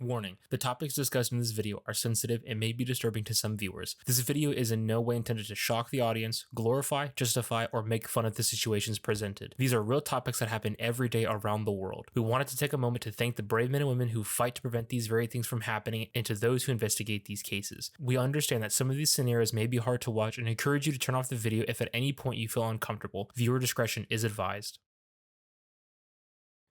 Warning, the topics discussed in this video are sensitive and may be disturbing to some viewers. This video is in no way intended to shock the audience, glorify, justify, or make fun of the situations presented. These are real topics that happen every day around the world. We wanted to take a moment to thank the brave men and women who fight to prevent these very things from happening and to those who investigate these cases. We understand that some of these scenarios may be hard to watch and encourage you to turn off the video if at any point you feel uncomfortable. Viewer discretion is advised.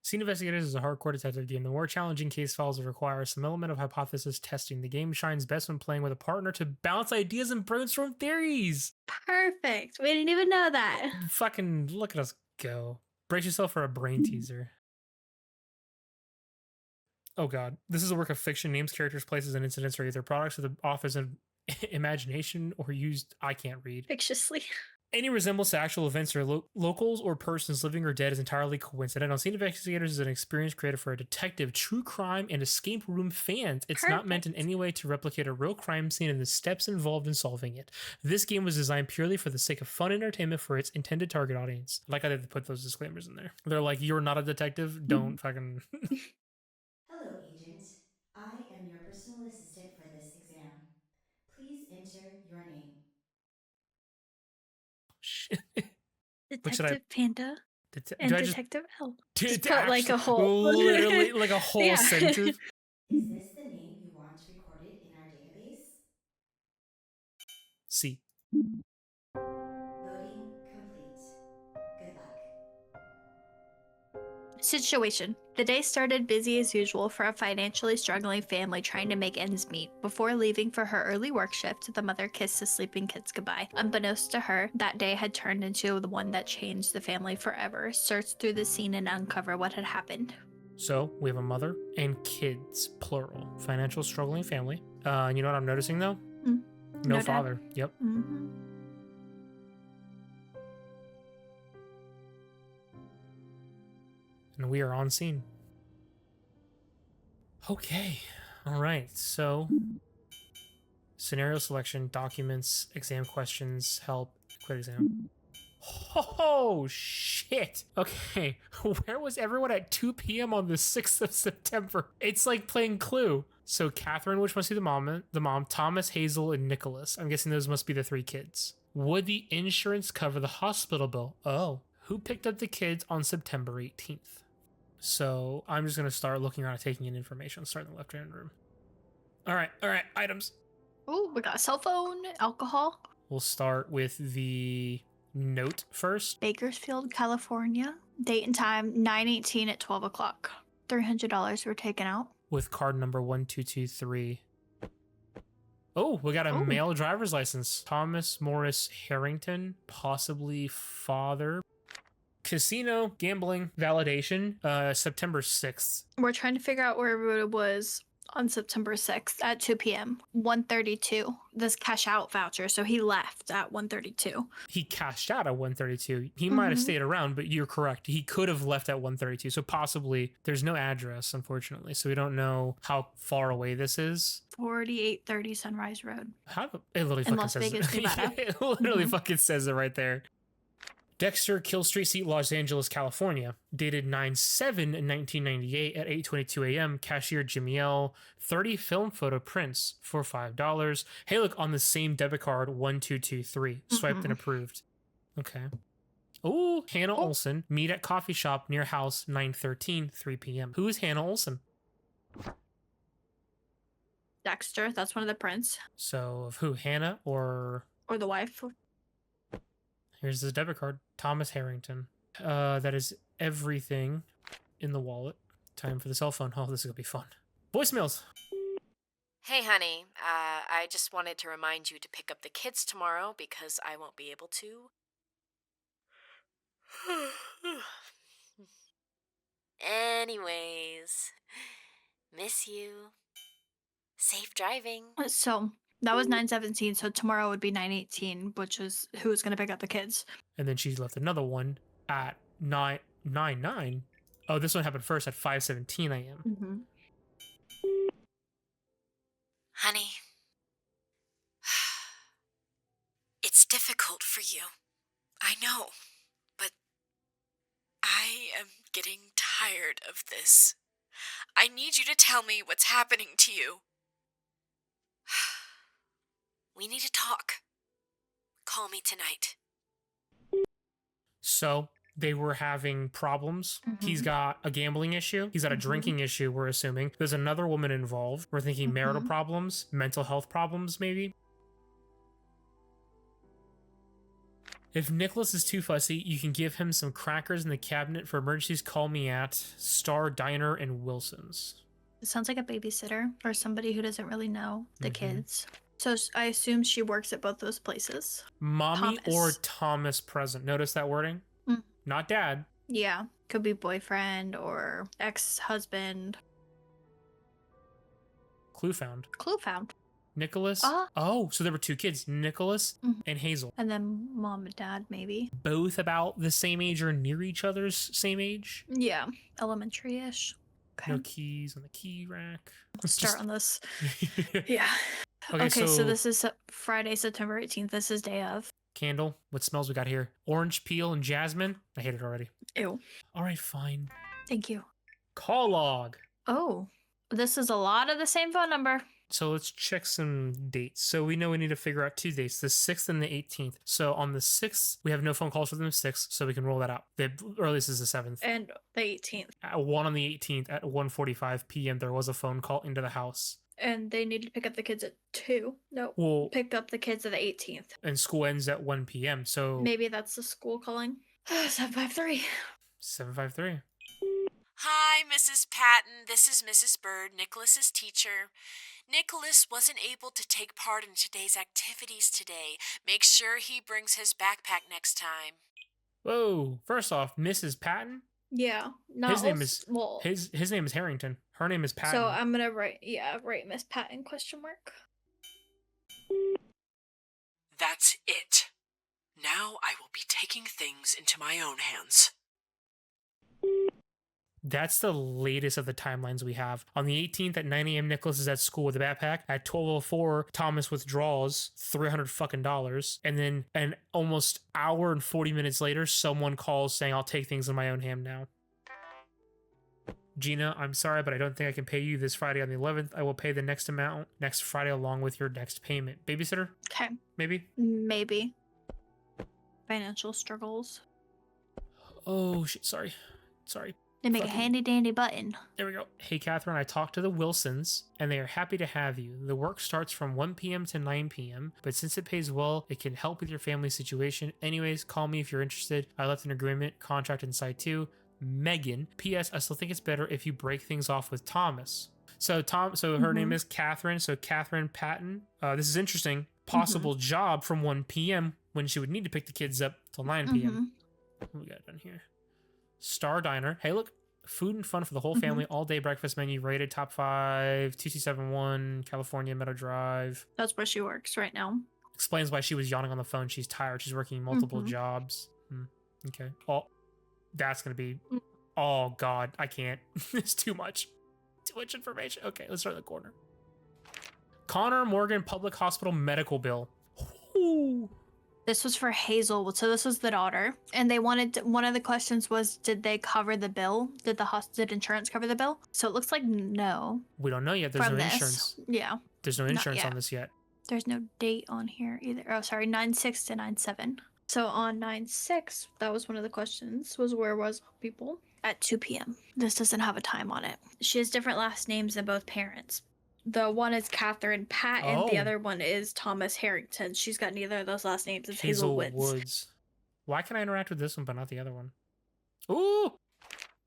Scene Investigators is a hardcore detective game. The more challenging case files require some element of hypothesis testing. The game shines best when playing with a partner to bounce ideas and brainstorm theories. Perfect. We didn't even know that. Fucking look at us go. Brace yourself for a brain teaser. Oh god. This is a work of fiction. Names, characters, places, and incidents are either products of the author's imagination or used... I can't read. Fictiously. Any resemblance to actual events or locals or persons living or dead is entirely coincidental. Scene Investigators is an experience created for a detective, true crime, and escape room fans. It's not meant in any way to replicate a real crime scene and the steps involved in solving it. This game was designed purely for the sake of fun and entertainment for its intended target audience. Like I did put those disclaimers in there. They're like, you're not a detective, don't fucking... Hello, Agent. I am your personal assistant for this exam. Please enter your name. Shit. Detective Panda and Detective L. Just put like a whole... Literally like a whole sentence. Is this the name you want recorded in our database? C. Loading complete. Good luck. Situation. The day started busy as usual for a financially struggling family trying to make ends meet. Before leaving for her early work shift, the mother kissed the sleeping kids goodbye. Unbeknownst to her, that day had turned into the one that changed the family forever. Search through the scene and uncover what had happened. So we have a mother and kids, plural. Financial struggling family. And you know what I'm noticing though? No father. Dad. Yep. Mm-hmm. And we are on scene. Okay. All right. So scenario selection, documents, exam questions, help, quit exam. Oh, shit. Okay. Where was everyone at 2 p.m. on the 6th of September? It's like playing Clue. So Catherine, which must be the mom, Thomas, Hazel, and Nicholas. I'm guessing those must be the 3 kids. Would the insurance cover the hospital bill? Oh. Who picked up the kids on September 18th? So I'm just going to start looking around and taking in information. Start in the left-hand room. All right. Items. Oh, we got a cell phone, alcohol. We'll start with the note first. Bakersfield, California. Date and time, 9/18 at 12 o'clock. $300 were taken out. With card number 1223. Oh, we got a male driver's license. Thomas Morris Harrington, possibly father. Casino, gambling, validation, September 6th. We're trying to figure out where everybody was on September 6th at 2 p.m. 1:32. This cash out voucher, so he left at 1:32. He cashed out at 1:32. He might have stayed around, but you're correct. He could have left at 1:32. So possibly there's no address, unfortunately. So we don't know how far away this is. 4830 Sunrise Road. It literally fucking Las says Vegas, it. Nevada. It literally fucking says it right there. Dexter, Kill Street Seat, Los Angeles, California. Dated 9/7/1998 at 8:22 a.m. Cashier Jimmy L. 30 film photo prints for $5. Hey, look, on the same debit card, 1223. Swiped and approved. Okay. Oh, Hannah Olson. Meet at coffee shop near house, 9/13, 3 p.m. Who is Hannah Olson? Dexter, that's one of the prints. So, of who? Hannah or the wife? Here's his debit card. Thomas Harrington. That is everything in the wallet. Time for the cell phone. Oh, this is going to be fun. Voicemails. Hey, honey. I just wanted to remind you to pick up the kids tomorrow because I won't be able to. Anyways, miss you. Safe driving. So that was 9/17, so tomorrow would be 9/18, which is who's going to pick up the kids. And then she left another one at 9:09. Oh, this one happened first at 5:17 a.m. Honey, it's difficult for you. I know, but I am getting tired of this. I need you to tell me what's happening to you. We need to talk. Call me tonight. So they were having problems. He's got a gambling issue. He's got a drinking issue, we're assuming. There's another woman involved. We're thinking marital problems, mental health problems, maybe. If Nicholas is too fussy, you can give him some crackers in the cabinet for emergencies. Call me at Star Diner and Wilson's. It sounds like a babysitter or somebody who doesn't really know the kids. So I assume she works at both those places. Mommy Thomas. or Thomas present. Notice that wording? Not dad. Yeah. Could be boyfriend or ex-husband. Clue found. Clue found. Nicholas. Oh, so there were two kids, Nicholas and Hazel. And then mom and dad, maybe. Both about the same age or near each other's same age. Yeah. Elementary-ish. Okay. No keys on the key rack. Start on this. Yeah. Okay, so this is Friday, September 18th. This is day of. Candle. What smells we got here? Orange peel and jasmine. I hate it already. Ew. All right, fine. Thank you. Call log. Oh, this is a lot of the same phone number. So let's check some dates. So we know we need to figure out 2 dates, the 6th and the 18th. So on the 6th, we have no phone calls for them 6th, so we can roll that out. The earliest is the 7th. And the 18th. At 1 on the 18th at 1:45 p.m., there was a phone call into the house. And they needed to pick up the kids at 2. No, Well, picked up the kids at the 18th. and school ends at 1 p.m., so... Maybe that's the school calling. 753. 753. Hi, Mrs. Patton. This is Mrs. Bird, Nicholas's teacher. Nicholas wasn't able to take part in today's activities today. Make sure he brings his backpack next time. Whoa! First off, Mrs. Patton. Yeah. Not His name is well. his name is Harrington. Her name is Patton. So I'm gonna write Miss Patton ? That's it. Now I will be taking things into my own hands. That's the latest of the timelines we have. On the 18th at 9 a.m., Nicholas is at school with a backpack. At 12:04, Thomas withdraws $300 and then an almost hour and 40 minutes later, someone calls saying, "I'll take things in my own hand now." Gina, I'm sorry, but I don't think I can pay you this Friday on the 11th. I will pay the next amount next Friday along with your next payment. Babysitter? Okay. Maybe? Maybe. Financial struggles. Oh, shit. Sorry. They make a handy dandy button. There we go. Hey, Catherine, I talked to the Wilsons, and they are happy to have you. The work starts from 1 p.m. to 9 p.m., but since it pays well, it can help with your family situation. Anyways, call me if you're interested. I left an agreement, contract inside too. Megan. P.S. I still think it's better if you break things off with Thomas. So her name is Catherine. So Catherine Patton. This is interesting. Possible job from 1 p.m. when she would need to pick the kids up till 9 p.m. What we got done here? Star Diner. Hey, look. Food and fun for the whole family. All day breakfast menu. Rated top 5. 2271 California Meadow Drive. That's where she works right now. Explains why she was yawning on the phone. She's tired. She's working multiple jobs. Okay. Oh, that's going to be... Oh, God. I can't. It's too much. Too much information. Okay, let's start in the corner. Connor Morgan Public Hospital medical bill. Ooh. This was for Hazel, so this was the daughter, and they wanted one of the questions was, did they cover the bill? Did insurance cover the bill? So it looks like no. We don't know yet. There's From no this. insurance. Yeah. There's no insurance yet. on this yet. There's no date on here either. Oh, sorry, 9/6 to 9/7. So on 9/6, that was one of the questions, was where was people? At 2 p.m. This doesn't have a time on it. She has different last names than both parents. The one is Catherine Patton. The Oh. other one is Thomas Harrington. She's got neither of those last names. It's Hazel Hazel Woods. Why can I interact with this one but not the other one? Ooh!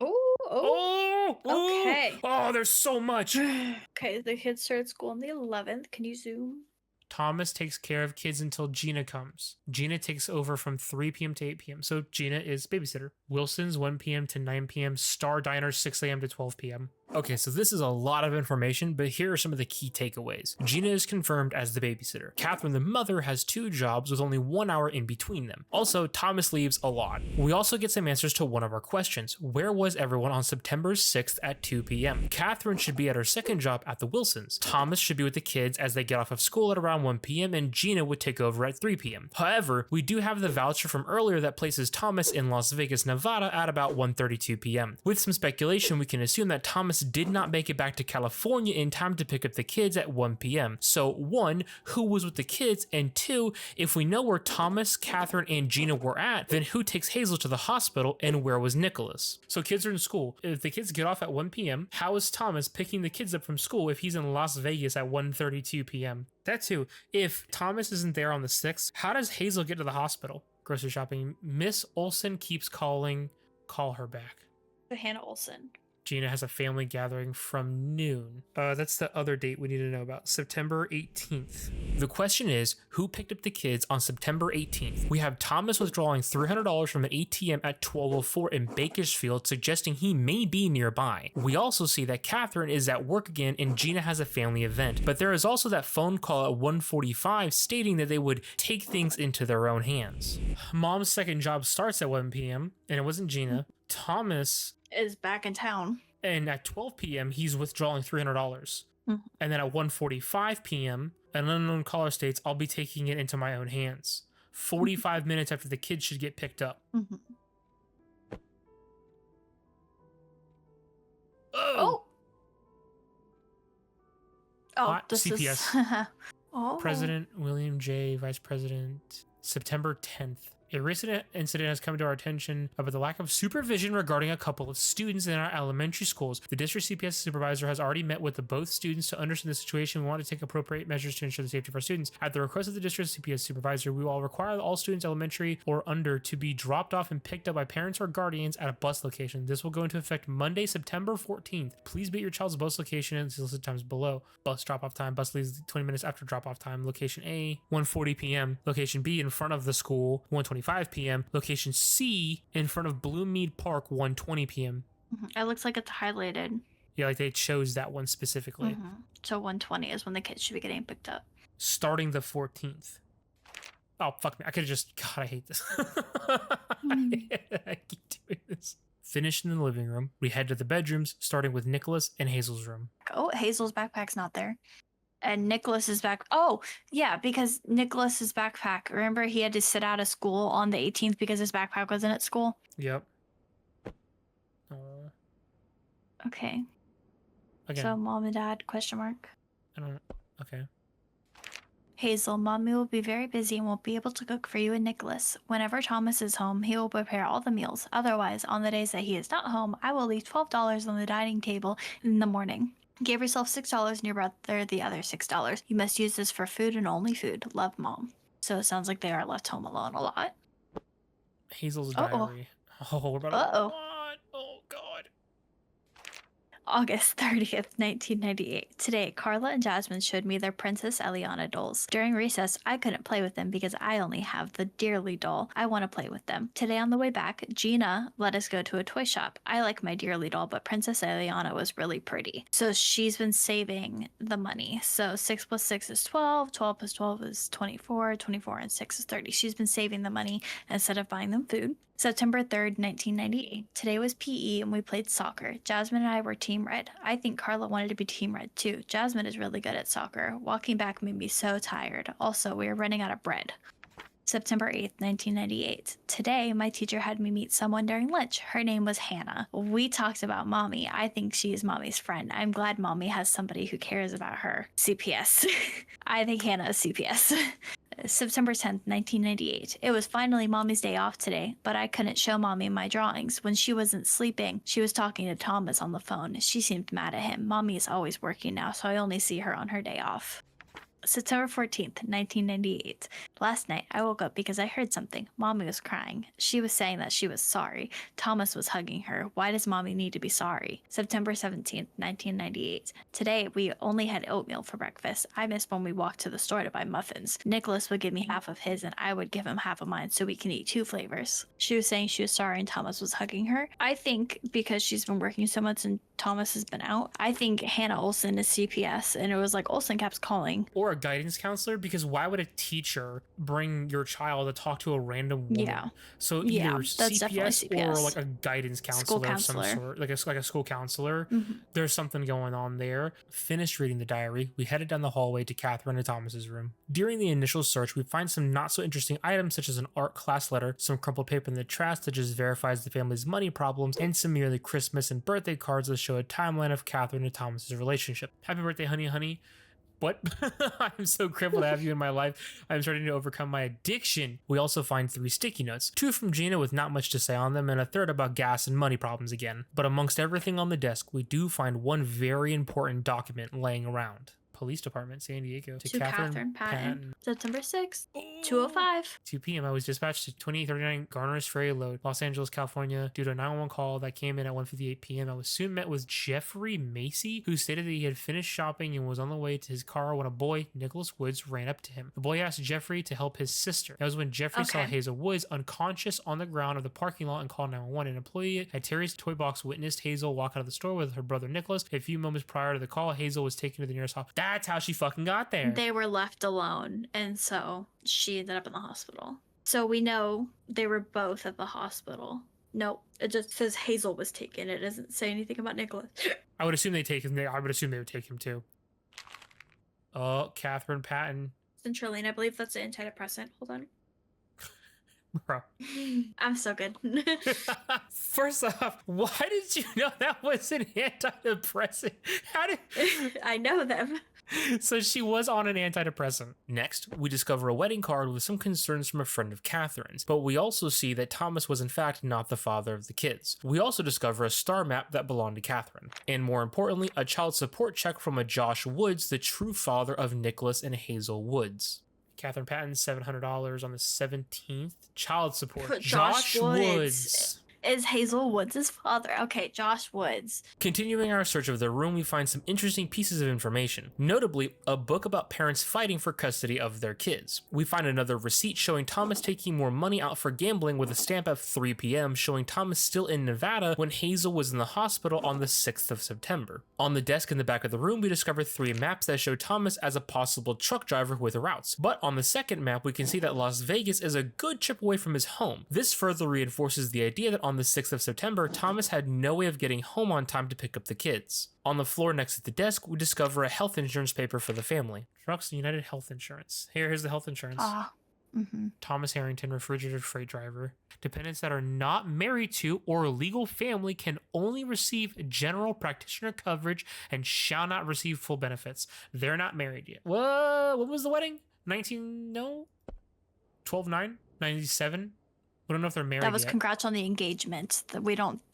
Oh, okay. Oh, there's so much. Okay, the kids started school on the 11th. Can you zoom? Thomas takes care of kids until Gina comes. Gina takes over from 3 p.m. to 8 p.m. So Gina is babysitter. Wilson's 1 p.m. to 9 p.m. Star Diner 6 a.m. to 12 p.m. Okay, so this is a lot of information, but here are some of the key takeaways. Gina is confirmed as the babysitter. Catherine, the mother, has 2 jobs with only 1 hour in between them. Also, Thomas leaves a lot. We also get some answers to one of our questions. Where was everyone on September 6th at 2 p.m.? Catherine should be at her second job at the Wilsons. Thomas should be with the kids as they get off of school at around 1 p.m. and Gina would take over at 3 p.m. However, we do have the voucher from earlier that places Thomas in Las Vegas, Nevada at about 1:32 p.m. With some speculation, we can assume that Thomas Thomas did not make it back to California in time to pick up the kids at 1 p.m. So 1, who was with the kids? And 2, if we know where Thomas, Catherine, and Gina were at, then who takes Hazel to the hospital and where was Nicholas? So kids are in school. If the kids get off at 1 p.m., how is Thomas picking the kids up from school if he's in Las Vegas at 1:32 p.m.? That too. If Thomas isn't there on the 6th, how does Hazel get to the hospital? Grocery shopping. Miss Olsen keeps calling. Call her back. Hannah Olsen. Gina has a family gathering from noon. That's the other date we need to know about. September 18th. The question is, who picked up the kids on September 18th? We have Thomas withdrawing $300 from an ATM at 12:04 in Bakersfield, suggesting he may be nearby. We also see that Catherine is at work again and Gina has a family event. But there is also that phone call at 1:45 stating that they would take things into their own hands. Mom's second job starts at 1 p.m. and it wasn't Gina. Thomas is back in town. And at 12 p.m., he's withdrawing $300. Mm-hmm. And then at 1:45 p.m., an unknown caller states, I'll be taking it into my own hands. 45 minutes after the kids should get picked up. Mm-hmm. Oh! Hot this CPS. Is... oh. President William J. Vice President. September 10th. A recent incident has come to our attention about the lack of supervision regarding a couple of students in our elementary schools. The district CPS supervisor has already met with both students to understand the situation. We want to take appropriate measures to ensure the safety of our students. At the request of the district CPS supervisor, we will require all students elementary or under to be dropped off and picked up by parents or guardians at a bus location. This will go into effect Monday, September 14th. Please be at your child's bus location and listed times below. Bus drop-off time. Bus leaves 20 minutes after drop-off time. Location A, 1:40 p.m. Location B, in front of the school, 1:25 p.m. Location C, in front of Bloommead Park, 1:20 p.m. It looks like it's highlighted. Yeah, like they chose that one specifically. Mm-hmm. So 1:20 is when the kids should be getting picked up. Starting the 14th. Oh, fuck me. I could have just... God, I hate this. I keep doing this. Finished in the living room. We head to the bedrooms, starting with Nicholas and Hazel's room. Oh, Hazel's backpack's not there. And Nicholas's back. Oh, yeah, because Nicholas's backpack. Remember, he had to sit out of school on the 18th because his backpack wasn't at school. Yep. Okay. Again. So mom and dad? Question mark. I don't. Okay. Hazel, mommy will be very busy and won't be able to cook for you and Nicholas. Whenever Thomas is home, he will prepare all the meals. Otherwise, on the days that he is not home, I will leave $12 on the dining table in the morning. Give yourself $6 and your brother the other $6. You must use this for food and only food. Love, Mom. So it sounds like they are left home alone a lot. Hazel's diary. Oh, we're about to... Uh-oh. What? Oh, God. August 30th, 1998. Today, Carla and Jasmine showed me their Princess Eliana dolls. During recess, I couldn't play with them because I only have the Dearly doll. I want to play with them. Today on the way back, Gina let us go to a toy shop. I like my Dearly doll, but Princess Eliana was really pretty. So she's been saving the money. So 6 plus 6 is 12, 12 plus 12 is 24, 24 and 6 is 30. She's been saving the money instead of buying them food. September 3rd, 1998. Today was PE and we played soccer. Jasmine and I were Team Red. I think Carla wanted to be Team Red too. Jasmine is really good at soccer. Walking back made me so tired. Also, we are running out of bread. September 8th, 1998. Today, my teacher had me meet someone during lunch. Her name was Hannah. We talked about Mommy. I think she is Mommy's friend. I'm glad Mommy has somebody who cares about her. CPS. I think Hannah is CPS. September 10th, 1998. It was finally Mommy's day off today, but I couldn't show Mommy my drawings. When she wasn't sleeping, she was talking to Thomas on the phone. She seemed mad at him. Mommy is always working now, so I only see her on her day off. September 14th, 1998. Last night, I woke up because I heard something. Mommy was crying. She was saying that she was sorry. Thomas was hugging her. Why does Mommy need to be sorry? September 17th, 1998. Today, we only had oatmeal for breakfast. I missed when we walked to the store to buy muffins. Nicholas would give me half of his and I would give him half of mine so we can eat 2 flavors. She was saying she was sorry and Thomas was hugging her. I think because she's been working so much and Thomas has been out, I think Hannah Olsen is CPS and it was like Olsen kept calling. Or a guidance counselor, because why would a teacher bring your child to talk to a random woman? Yeah. So either CPS, or like a guidance counselor of some sort, like a school counselor. Mm-hmm. There's something going on there. Finished reading the diary, we headed down the hallway to Catherine and Thomas's room. During the initial search, we find some not so interesting items such as an art class letter, some crumpled paper in the trash that just verifies the family's money problems, and some merely Christmas and birthday cards that show a timeline of Catherine and Thomas's relationship. Happy birthday, honey, honey. What? I'm so crippled to have you in my life. I'm starting to overcome my addiction. We also find 3 sticky notes, 2 from Gina with not much to say on them, and a third about gas and money problems again. But amongst everything on the desk, we do find one very important document laying around. Police Department, San Diego. To Catherine Patton. September 6th, 2:05. 2 p.m. I was dispatched to 2839 Garner's Ferry Road, Los Angeles, California, due to a 911 call that came in at 1:58 p.m. I was soon met with Jeffrey Macy, who stated that he had finished shopping and was on the way to his car when a boy, Nicholas Woods, ran up to him. The boy asked Jeffrey to help his sister. That was when Jeffrey saw Hazel Woods unconscious on the ground of the parking lot and called 911. An employee at Terry's Toy Box witnessed Hazel walk out of the store with her brother Nicholas. A few moments prior to the call, Hazel was taken to the nearest hospital. That's how she fucking got there. They were left alone, and so she ended up in the hospital. So we know they were both at the hospital. Nope, it just says Hazel was taken. It doesn't say anything about Nicholas. I would assume they take him. I would assume they would take him too. Oh, Catherine Patton. Centralene, I believe that's an antidepressant. Hold on. Bro. I'm so good. First off, why did you know that was an antidepressant? How did I know them. So she was on an antidepressant. Next, we discover a wedding card with some concerns from a friend of Catherine's, but we also see that Thomas was in fact not the father of the kids. We also discover a star map that belonged to Catherine, and more importantly, a child support check from a Josh Woods, the true father of Nicholas and Hazel Woods. Catherine Patton, $700 on the 17th. Child support. Josh Woods. Is Hazel Woods' father. Okay, Josh Woods. Continuing our search of the room, we find some interesting pieces of information. Notably, a book about parents fighting for custody of their kids. We find another receipt showing Thomas taking more money out for gambling with a stamp at 3 p.m. showing Thomas still in Nevada when Hazel was in the hospital on the 6th of September. On the desk in the back of the room, we discover 3 maps that show Thomas as a possible truck driver with routes. But on the second map, we can see that Las Vegas is a good trip away from his home. This further reinforces the idea that on the 6th of September, Thomas had no way of getting home on time to pick up the kids. On the floor next to the desk, we discover a health insurance paper for the family. Trucks United Health Insurance. Here's the health insurance. Thomas Harrington, refrigerator freight driver. Dependents that are not married to or legal family can only receive general practitioner coverage and shall not receive full benefits. They're not married yet. Whoa, when was the wedding? 12/9? 97? We don't know if they're married yet. That was congrats on the engagement.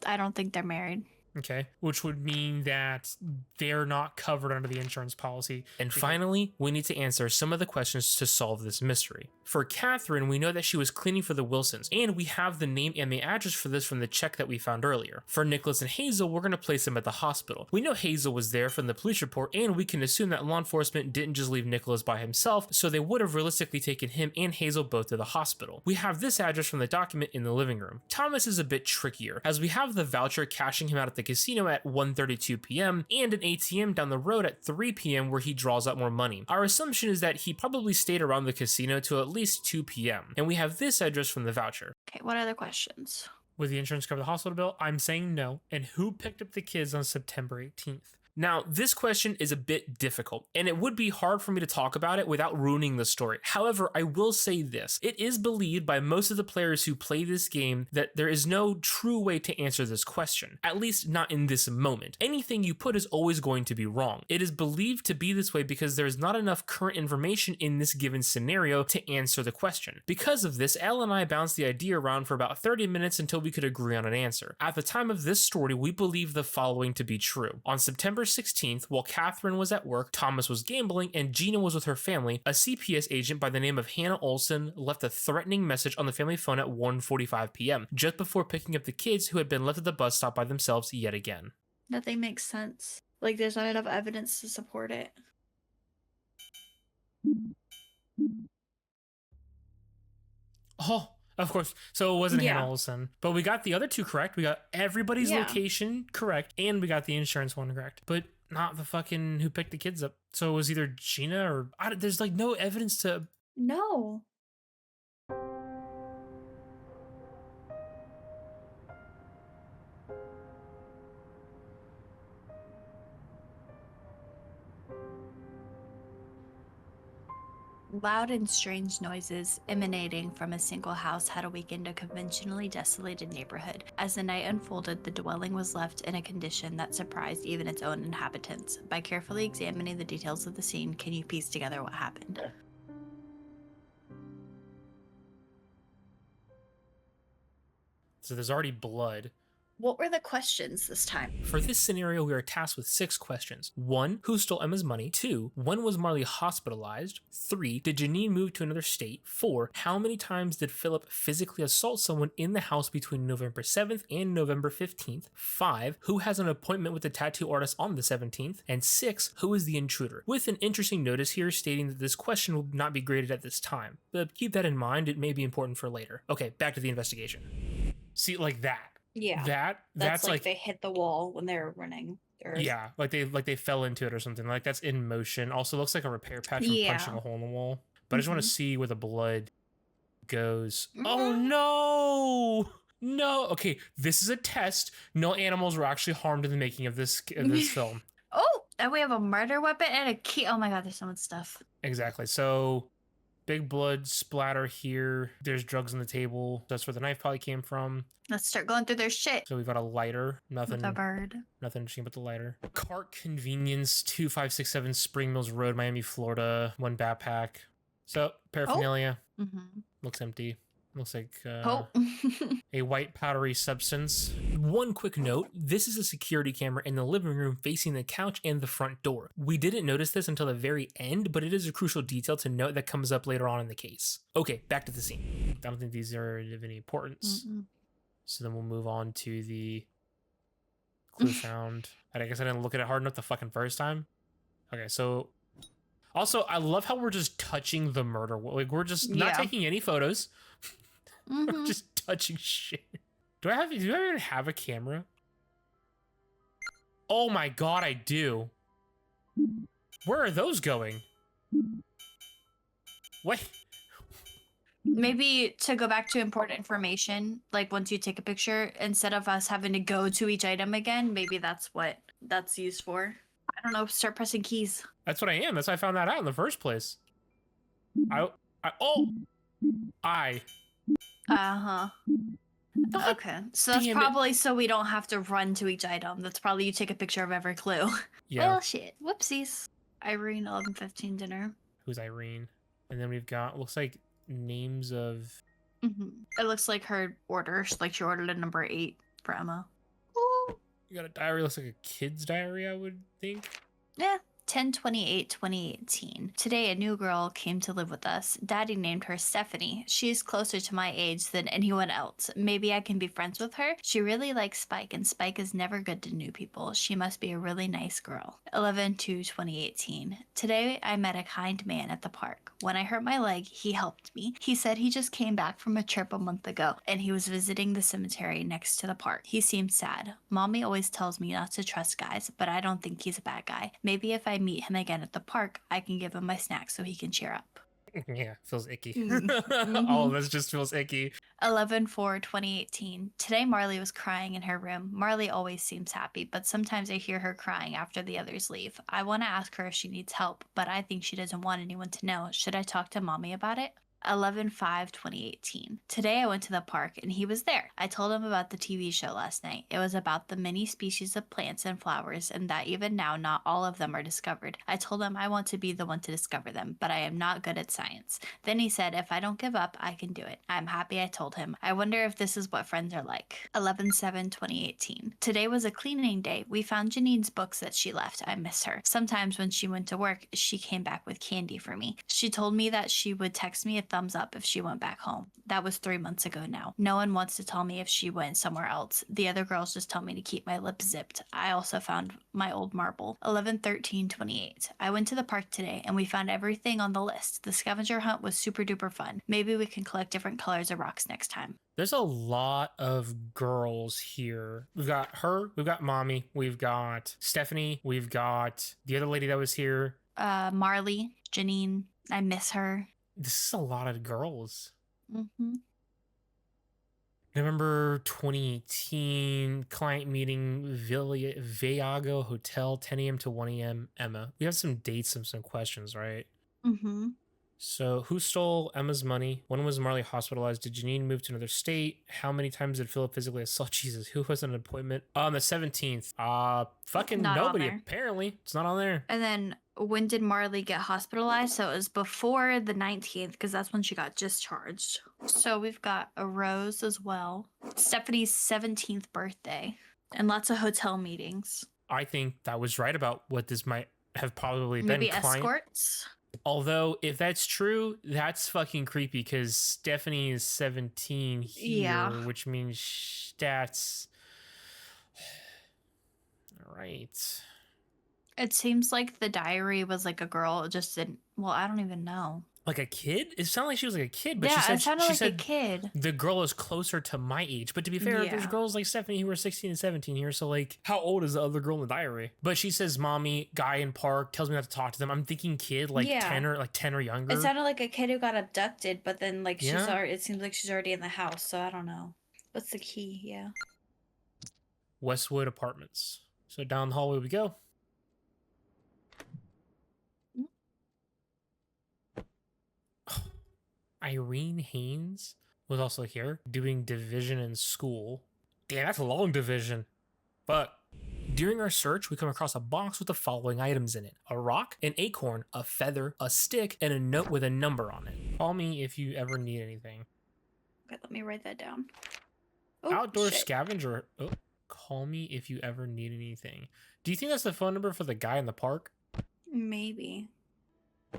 I don't think they're married. Okay, which would mean that they're not covered under the insurance policy. And finally, we need to answer some of the questions to solve this mystery. For Catherine, we know that she was cleaning for the Wilsons, and we have the name and the address for this from the check that we found earlier. For Nicholas and Hazel, we're going to place them at the hospital. We know Hazel was there from the police report, and we can assume that law enforcement didn't just leave Nicholas by himself, so they would have realistically taken him and Hazel both to the hospital. We have this address from the document in the living room. Thomas is a bit trickier, as we have the voucher cashing him out at the casino at 1:32 p.m. and an ATM down the road at 3 p.m. where he draws out more money. Our assumption is that he probably stayed around the casino till at least 2 p.m. and we have this address from the voucher. Okay, what other questions? Would the insurance cover the hospital bill? I'm saying no. And who picked up the kids on September 18th? Now, this question is a bit difficult, and it would be hard for me to talk about it without ruining the story. However, I will say this. It is believed by most of the players who play this game that there is no true way to answer this question, at least not in this moment. Anything you put is always going to be wrong. It is believed to be this way because there is not enough current information in this given scenario to answer the question. Because of this, Elle and I bounced the idea around for about 30 minutes until we could agree on an answer. At the time of this story, we believe the following to be true. On September 16th, while Catherine was at work, Thomas was gambling, and Gina was with her family, a CPS agent by the name of Hannah Olson left a threatening message on the family phone at 1:45 p.m., just before picking up the kids who had been left at the bus stop by themselves yet again. Nothing makes sense. Like, there's not enough evidence to support it. Oh, of course. So it wasn't Hannah Olson. But we got the other 2 correct. We got everybody's location correct, and we got the insurance one correct. But not the fucking who picked the kids up. So it was either Gina or... there's like no evidence to... No. Loud and strange noises emanating from a single house had awakened a conventionally desolated neighborhood. As the night unfolded, the dwelling was left in a condition that surprised even its own inhabitants. By carefully examining the details of the scene, can you piece together what happened? So there's already blood. What were the questions this time? For this scenario, we are tasked with 6 questions. 1. Who stole Emma's money? 2. When was Marley hospitalized? 3. Did Janine move to another state? 4. How many times did Philip physically assault someone in the house between November 7th and November 15th? 5. Who has an appointment with the tattoo artist on the 17th? And 6. Who is the intruder? With an interesting notice here stating that this question will not be graded at this time. But keep that in mind, it may be important for later. Okay, back to the investigation. See, like that. Yeah. That's like they hit the wall when they were running. Yeah, like they fell into it or something. Like that's in motion. Also looks like a repair patch from punching a hole in the wall. But I just want to see where the blood goes. Oh no! No. Okay, this is a test. No animals were actually harmed in the making of this film. Oh, and we have a murder weapon and a key. Oh my god, there's so much stuff. Exactly. So big blood splatter here. There's drugs on the table. That's where the knife probably came from. Let's start going through their shit. So we've got a lighter. Nothing. With a bird. Nothing interesting but the lighter. Cart Convenience, 2567 Spring Mills Road, Miami, Florida. 1 backpack. So paraphernalia. Looks empty. Looks like a white powdery substance. One quick note, this is a security camera in the living room facing the couch and the front door. We didn't notice this until the very end, but it is a crucial detail to note that comes up later on in the case. Okay, back to the scene. I don't think these are of any importance. So then we'll move on to the clue found. I guess I didn't look at it hard enough the fucking first time. Okay, so also I love how we're just touching the murder. Like we're just not taking any photos. We're just touching shit. Do I even have a camera? Oh my god, I do. Where are those going? Wait. Maybe to go back to important information, like once you take a picture, instead of us having to go to each item again, maybe that's what that's used for. I don't know, start pressing keys. That's what I am. That's how I found that out in the first place. Okay, so that's probably so we don't have to run to each item. That's probably you take a picture of every clue. Yeah. Well, shit. Whoopsies. Irene, 11:15 dinner. Who's Irene? And then we've got, looks like names of... It looks like her order. Like she ordered a number 8 for Emma. Ooh. You got a diary, looks like a kid's diary, I would think. Yeah. 10/28/2018. Today, a new girl came to live with us. Daddy named her Stephanie. She is closer to my age than anyone else. Maybe I can be friends with her? She really likes Spike, and Spike is never good to new people. She must be a really nice girl. 11/2/2018. Today, I met a kind man at the park. When I hurt my leg, he helped me. He said he just came back from a trip a month ago, and he was visiting the cemetery next to the park. He seemed sad. Mommy always tells me not to trust guys, but I don't think he's a bad guy. Maybe if I meet him again at the park, I can give him my snack so he can cheer up. Yeah, feels icky. All of this just feels icky. 11/4/2018. Today Marley was crying in her room. Marley always seems happy, but sometimes I hear her crying after the others leave. I want to ask her if she needs help, but I think she doesn't want anyone to know. Should I talk to Mommy about it? 11/5/2018. Today I went to the park and he was there. I told him about the TV show last night. It was about the many species of plants and flowers and that even now not all of them are discovered. I told him I want to be the one to discover them, but I am not good at science. Then he said if I don't give up, I can do it. I'm happy I told him. I wonder if this is what friends are like. 11/7/2018. Today was a cleaning day. We found Janine's books that she left. I miss her. Sometimes when she went to work, she came back with candy for me. She told me that she would text me a thumbs up if she went back home. That was 3 months ago now. No one wants to tell me if she went somewhere else. The other girls just tell me to keep my lips zipped. I also found my old marble. 11/13/28. I went to the park today and we found everything on the list. The scavenger hunt was super duper fun. Maybe we can collect different colors of rocks next time. There's a lot of girls here. We've got her, we've got Mommy, we've got Stephanie, we've got the other lady that was here. Marley, Janine. I miss her. This is a lot of girls. November 2018, client meeting, Viago Hotel, 10 a.m. to 1 a.m. Emma. We have some dates and some questions, right? So, who stole Emma's money? When was Marley hospitalized? Did Janine move to another state? How many times did Philip physically assault Jesus? Who was at an appointment? On the 17th. Fucking Not on nobody, there. apparently. It's not on there. And then when did Marley get hospitalized? So it was before the 19th because that's when she got discharged. So we've got a Rose as well. Stephanie's 17th birthday and lots of hotel meetings. I think that was right about what this might have probably Maybe been. escorts? Although, if that's true, that's fucking creepy because Stephanie is 17 here, Yeah. which means that's... All right. It seems like the diary was like a girl. It just didn't. Well, I don't even know. Like a kid? It sounded like she was like a kid, but yeah, she said, it sounded she like said a kid. the girl is closer to my age. But to be fair, there's Yeah. girls like Stephanie who are 16 and 17 here. So, like, how old is the other girl in the diary? But she says, mommy, guy in park, tells me not to talk to them. I'm thinking kid, like Yeah. 10 or younger. It sounded like a kid who got abducted, but then like she's Yeah. already. It seems like she's already in the house. So I don't know. What's the key? Yeah. Westwood Apartments. So down the hallway we go. Irene Haynes was also here doing division in school. Damn, that's a long division. But during our search, we come across a box with the following items in it: a rock, an acorn, a feather, a stick, and a note with a number on it. Call me if you ever need anything. Okay, let me write that down. Oh, Outdoor shit. scavenger. Oh, call me if you ever need anything. Do you think that's the phone number for the guy in the park? Maybe.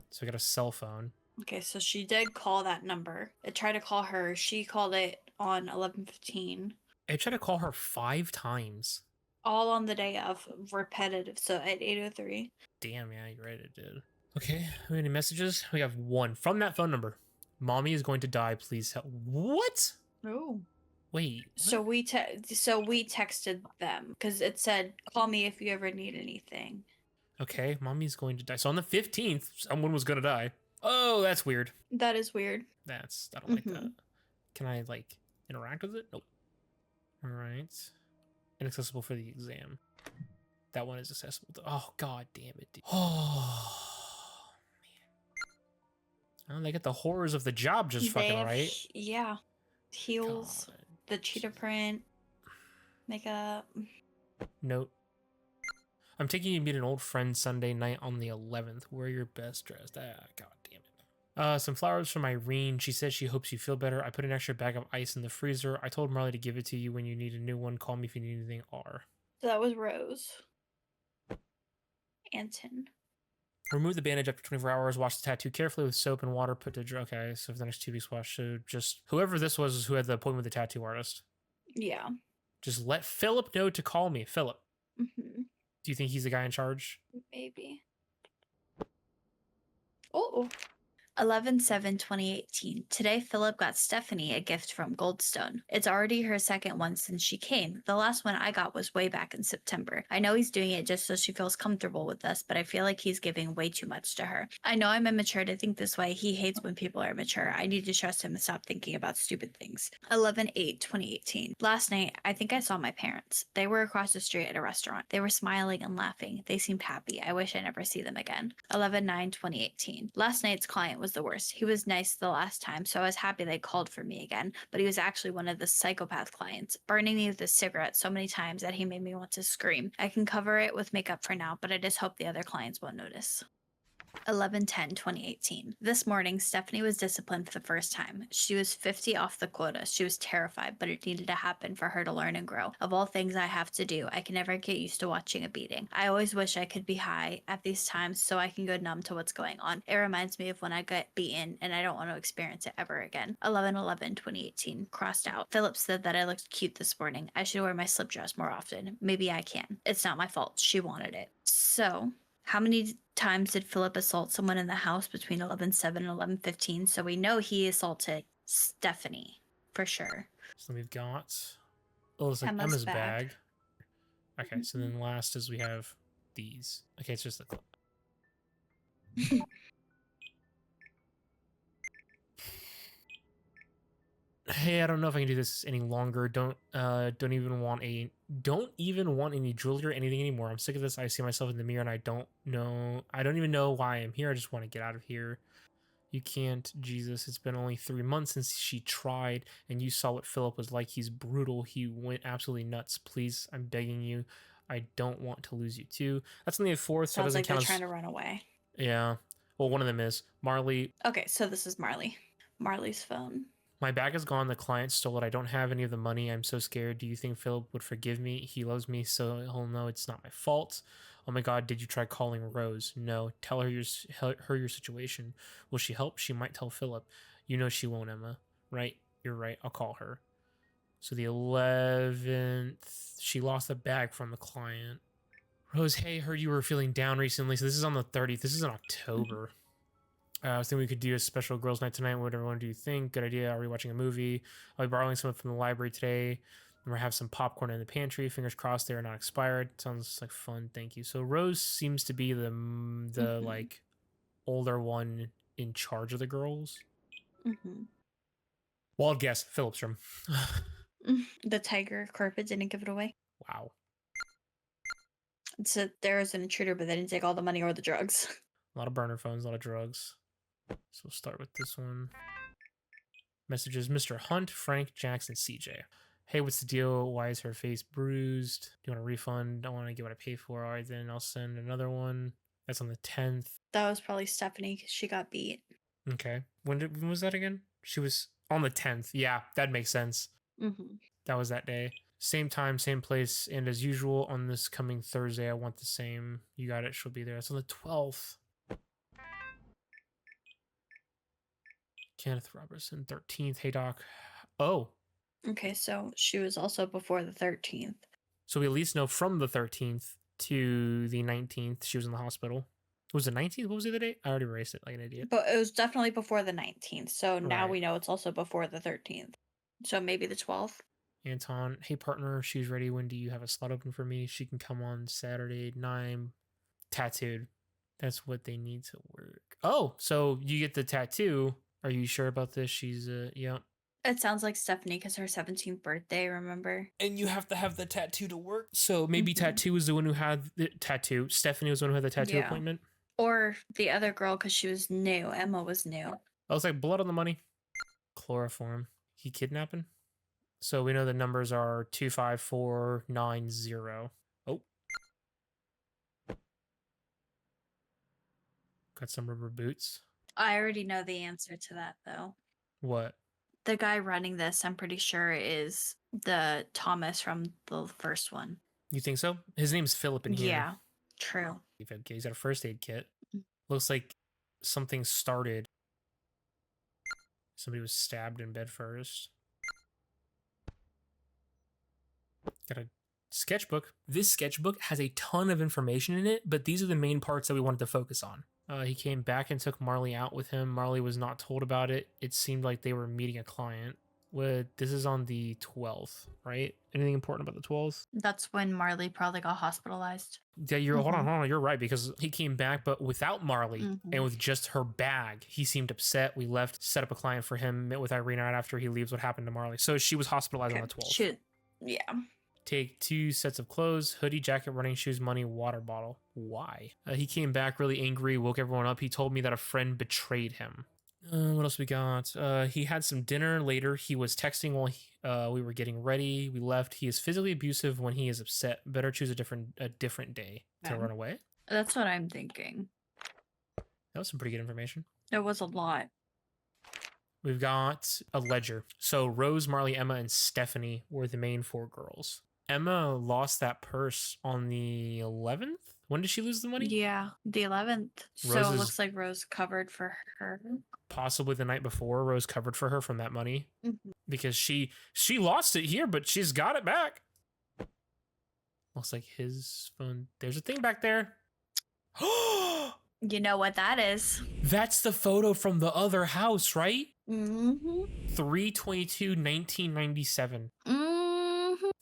So we got a cell phone. Okay, so she did call that number. It tried to call her. She called it on 11:15. I tried to call her 5 times. All on the day of repetitive. So at 8:03. Damn, yeah, you're right, it did. Okay, we have any messages? We have one from that phone number. Mommy is going to die, please help. What? Oh. Wait. So we texted them because it said, "Call me if you ever need anything." Okay, mommy's going to die. So on the 15th, someone was going to die. Oh, that's weird. That is weird. I don't like that. Can I, like, interact with it? Nope. All right. Inaccessible for the exam. That one is accessible. Oh, god damn it. Dude. Oh, man. Oh, they get the horrors of the job just fucking right. Yeah. Heels, God. the cheetah print, makeup. Note. I'm taking you to meet an old friend Sunday night on the 11th. Wear your best dress. Ah, god damn it. Some flowers from Irene. She says she hopes you feel better. I put an extra bag of ice in the freezer. I told Marley to give it to you when you need a new one. Call me if you need anything. R. So that was Rose. Anton. Remove the bandage after 24 hours. Wash the tattoo carefully with soap and water. Put to dry. Okay, so for the next 2 weeks, wash. So just whoever this was who had the appointment with the tattoo artist. Yeah. Just let Philip know to call me. Philip. Do you think he's the guy in charge? Maybe. Oh. 11/7/2018. Today, Philip got Stephanie a gift from Goldstone. It's already her second one since she came. The last one I got was way back in September. I know he's doing it just so she feels comfortable with us, but I feel like he's giving way too much to her. I know I'm immature to think this way. He hates when people are immature. I need to trust him and stop thinking about stupid things. 11/8/2018. Last night, I think I saw my parents. They were across the street at a restaurant. They were smiling and laughing. They seemed happy. I wish I never see them again. 11/9/2018. Last night's client was the worst. He was nice the last time, so I was happy they called for me again, but he was actually one of the psychopath clients, burning me with a cigarette so many times that he made me want to scream. I can cover it with makeup for now, but I just hope the other clients won't notice. 11/10/2018. This morning, Stephanie was disciplined for the first time. She was 50 off the quota. She was terrified, but it needed to happen for her to learn and grow. Of all things I have to do, I can never get used to watching a beating. I always wish I could be high at these times so I can go numb to what's going on. It reminds me of when I got beaten, and I don't want to experience it ever again. 11/11/2018. Crossed out. Philip said that I looked cute this morning. I should wear my slip dress more often. Maybe I can. It's not my fault. She wanted it. So... how many times did Philip assault someone in the house between 11/7 and 11/15? So we know he assaulted Stephanie for sure. So we've got, oh, it's like Emma's bag. Okay, so then last is we have these. Okay, it's just the Hey, I don't know if I can do this any longer. Don't even want any jewelry or anything anymore. I'm sick of this. I see myself in the mirror and I don't even know why I'm here. I just want to get out of here. You can't, Jesus. It's been only 3 months since she tried, and you saw what Philip was like. He's brutal. He went absolutely nuts. Please, I'm begging you. I don't want to lose you too. That's only a fourth, so it Sounds doesn't like they're count as... trying to run away. Yeah. Well, one of them is. Marley, Okay, so this is Marley. Marley's phone. my bag is gone. The client stole it. I don't have any of the money. I'm so scared. Do you think Philip would forgive me? He loves me, so he'll know it's not my fault. Oh my God, did you try calling Rose? No. Tell her your situation. Will she help? She might tell Philip. You know she won't, Emma. Right? You're right. I'll call her. So the 11th, she lost the bag from the client. Rose, hey, heard you were feeling down recently. So this is on the 30th. This is in October. I was thinking we could do a special girls' night tonight. What everyone do you think? Good idea. Are we watching a movie? I'll be borrowing some from the library today. And we'll have some popcorn in the pantry. Fingers crossed they are not expired. Sounds like fun. Thank you. So Rose seems to be the like older one in charge of the girls. Wild guess, Philip's room. The tiger carpet didn't give it away. Wow. So there was an intruder, but they didn't take all the money or the drugs. A lot of burner phones, a lot of drugs. So we'll start with this one. Messages, Mr. Hunt, Frank, Jackson, CJ. Hey, what's the deal? Why is her face bruised? Do you want a refund? Don't want to get what I pay for. All right, then I'll send another one. That's on the 10th. That was probably Stephanie because she got beat. Okay. When was that again? She was on the 10th. Yeah, that makes sense. That was that day. Same time, same place, and as usual on this coming Thursday, I want the same. You got it. She'll be there. It's on the 12th. Kenneth Robertson, 13th. Hey, Doc. Oh. Okay, so she was also before the 13th. So we at least know from the 13th to the 19th, she was in the hospital. Was it 19th? What was the other date? I already erased it like an idiot. But it was definitely before the 19th. So now Right. we know it's also before the 13th. So maybe the 12th. Anton, hey, partner, she's ready. When do you have a slot open for me? She can come on Saturday, 9. Tattooed. That's what they need to work. Oh, so you get the tattoo. Are you sure about this? She's, yeah. It sounds like Stephanie because her 17th birthday, remember? And you have to have the tattoo to work. So maybe Tattoo was the one who had the tattoo. Stephanie was the one who had the tattoo appointment. Or the other girl because she was new. Emma was new. I was like, blood on the money. Chloroform. He kidnapping? So we know the numbers are 25490. Oh. Got some rubber boots. I already know the answer to that, though. What? The guy running this, I'm pretty sure, is the Thomas from the first one. You think so? His name's Philip in here. Yeah, true. Okay, he's got a first aid kit. Looks like something started. Somebody was stabbed in bed first. Got a sketchbook. This sketchbook has a ton of information in it, but these are the main parts that we wanted to focus on. He came back and took Marley out with him. Marley was not told about it. It seemed like they were meeting a client. This is on the 12th, right? Anything important about the 12th? That's when Marley probably got hospitalized. Yeah, hold on. You're right, because he came back, but without Marley and with just her bag. He seemed upset. We left, set up a client for him, met with Irene right after he leaves. What happened to Marley? So she was hospitalized on the 12th. Yeah. Take 2 sets of clothes, hoodie, jacket, running shoes, money, water bottle. Why? He came back really angry, woke everyone up. He told me that a friend betrayed him. What else we got? He had some dinner later. He was texting while we were getting ready. We left. He is physically abusive when he is upset. Better choose a different day to run away. That's what I'm thinking. That was some pretty good information. It was a lot. We've got a ledger. So Rose, Marley, Emma, and Stephanie were the main 4 girls. Emma lost that purse on the 11th. When did she lose the money? Yeah, the 11th. So it looks like Rose covered for her. Possibly the night before, Rose covered for her from that money. Because she lost it here, but she's got it back. Looks like his phone. There's a thing back there. You know what that is. That's the photo from the other house, right? 3/22/1997.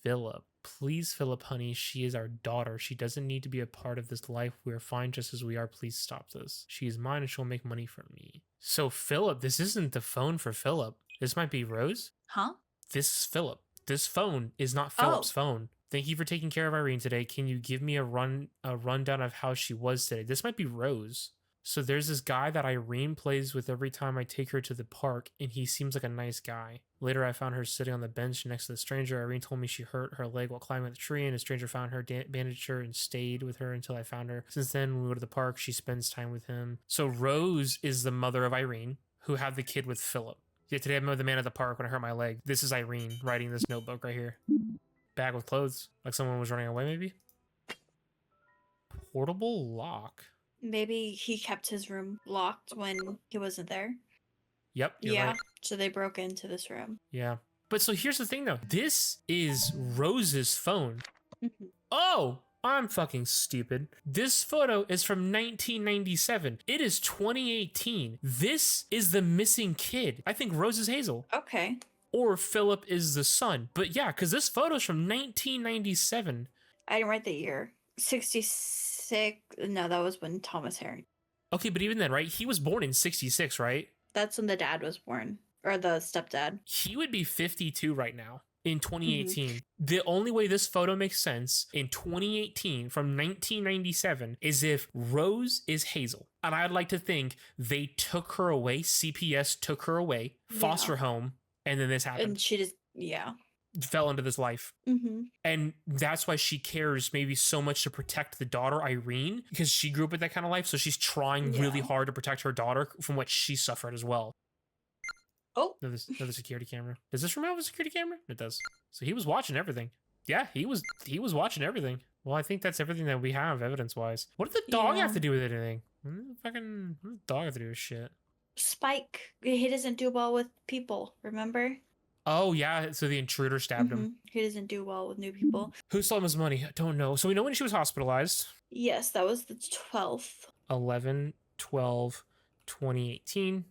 Philip. Please, Philip, honey, she is our daughter. She doesn't need to be a part of this life. We are fine just as we are. Please stop this. She is mine and she'll make money from me. So, Philip, this isn't the phone for Philip. This might be Rose. Huh? This is Philip. This phone is not Philip's phone. Thank you for taking care of Irene today. Can you give me a rundown of how she was today? This might be Rose. So there's this guy that Irene plays with every time I take her to the park, and he seems like a nice guy. Later, I found her sitting on the bench next to the stranger. Irene told me she hurt her leg while climbing the tree, and a stranger found her, bandaged her, and stayed with her until I found her. Since then, when we go to the park, she spends time with him. So Rose is the mother of Irene, who had the kid with Philip. Yeah, today I met the man at the park when I hurt my leg. This is Irene writing this notebook right here. Bag with clothes, like someone was running away, maybe? Portable lock. Maybe he kept his room locked when he wasn't there. Yep. You're right. So they broke into this room. Yeah. But so here's the thing though. This is Rose's phone. Mhm. Oh, I'm fucking stupid. This photo is from 1997. It is 2018. This is the missing kid. I think Rose is Hazel. Okay. Or Philip is the son. But yeah, because this photo is from 1997. I didn't write the year. 66. No, that was when Thomas Harry. Okay, but even then, right? He was born in 66, right? That's when the dad was born. Or the stepdad. He would be 52 right now in 2018. The only way this photo makes sense in 2018 from 1997 is if Rose is Hazel. And I'd like to think they took her away. CPS took her away, foster home, and then this happened. And she just, fell into this life. And that's why she cares maybe so much to protect the daughter, Irene, because she grew up with that kind of life. So she's trying really hard to protect her daughter from what she suffered as well. Oh. Another security camera. Does this remember a security camera? It does. So he was watching everything. Yeah, he was watching everything. Well, I think that's everything that we have evidence-wise. What did the dog have to do with anything? What did the dog have to do with shit? Spike. He doesn't do well with people, remember? Oh, yeah. So the intruder stabbed him. He doesn't do well with new people. Who stole him his money? I don't know. So we know when she was hospitalized. Yes, that was the 12th. 11/12/2018.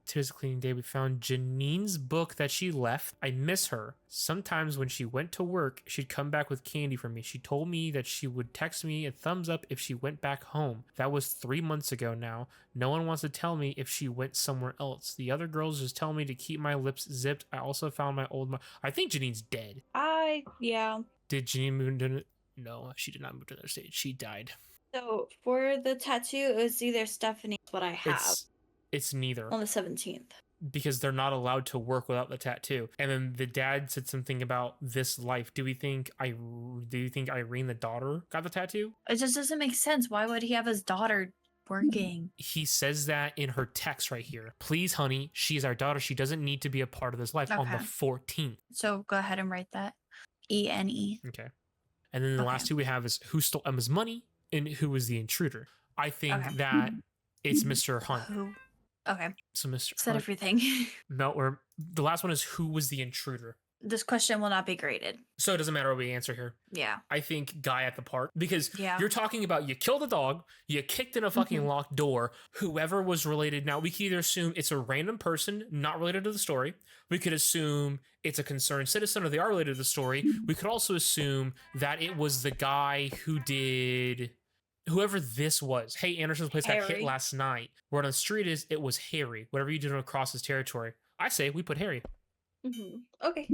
Today's a cleaning day. We found Janine's book that she left. I miss her. Sometimes when she went to work, she'd come back with candy for me. She told me that she would text me a thumbs up if she went back home. That was 3 months ago now. No one wants to tell me if she went somewhere else. The other girls just tell me to keep my lips zipped. I also found my old I think Janine's dead. Did Janine move into... No, she did not move to another state. She died. So for the tattoo, it was either Stephanie, what I have. It's neither. On the 17th. Because they're not allowed to work without the tattoo. And then the dad said something about this life. Do you think Irene, the daughter, got the tattoo? It just doesn't make sense. Why would he have his daughter working? He says that in her text right here. Please, honey, she's our daughter. She doesn't need to be a part of this life on the 14th. So go ahead and write that. ENE. Okay. And then the last two we have is who stole Emma's money and who was the intruder. I think that it's Mr. Hunt. Who? Okay. So Mr. Said Hunt. everything. No, or the last one is who was the intruder. This question will not be graded. So it doesn't matter what we answer here. Yeah. I think guy at the park, because you're talking about you killed a dog, you kicked in a fucking locked door, whoever was related. Now we can either assume it's a random person not related to the story. We could assume it's a concerned citizen or they are related to the story. We could also assume that it was the guy who did... Whoever this was. Hey, Anderson's place got hit last night. Word on the street is it was Harry. Whatever you did across his territory. I say we put Harry. Okay.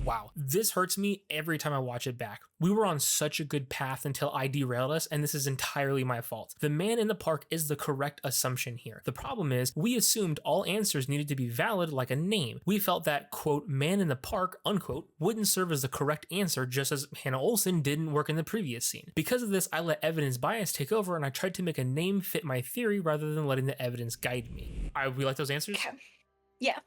Wow. This hurts me every time I watch it back. We were on such a good path until I derailed us, and this is entirely my fault. The man in the park is the correct assumption here. The problem is, we assumed all answers needed to be valid like a name. We felt that, quote, man in the park, unquote, wouldn't serve as the correct answer just as Hannah Olsen didn't work in the previous scene. Because of this, I let evidence bias take over and I tried to make a name fit my theory rather than letting the evidence guide me. We like those answers? Okay. Yeah.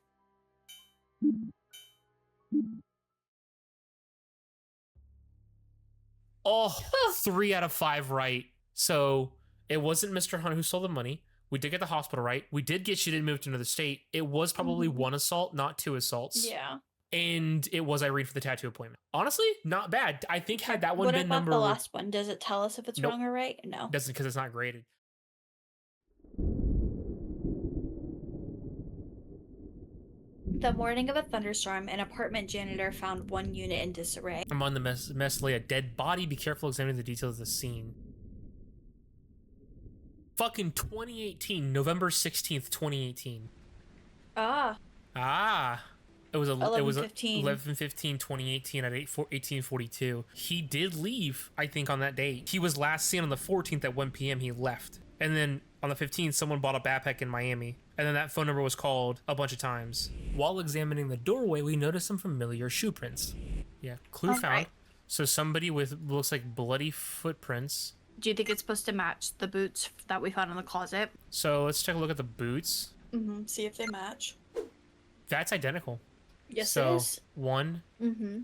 Oh, 3 out of 5 right. So it wasn't Mr. Hunt who stole the money. We did get the hospital right. We did get she didn't move to another state. It was probably 1 assault, not 2 assaults. Yeah. And it was Irene for the tattoo appointment. Honestly, not bad. I think had that one been number... What about the last one? Does it tell us if it's wrong or right? No. Doesn't, because it's not graded. The morning of a thunderstorm, an apartment janitor found one unit in disarray. Among the mess lay a dead body. Be careful examining the details of the scene. Fucking 2018, November 16th, 2018. It was 11/15/2018 at 18:42. He did leave, I think, on that date. He was last seen on the 14th at 1 p.m. He left. And then On the 15th, someone bought a backpack in Miami, and then that phone number was called a bunch of times. While examining the doorway, we noticed some familiar shoe prints. Yeah, clue All found. right. So somebody with looks like bloody footprints. Do you think it's supposed to match the boots that we found in the closet? So let's take a look at the boots. See if they match. That's identical. Yes, So it is. 1,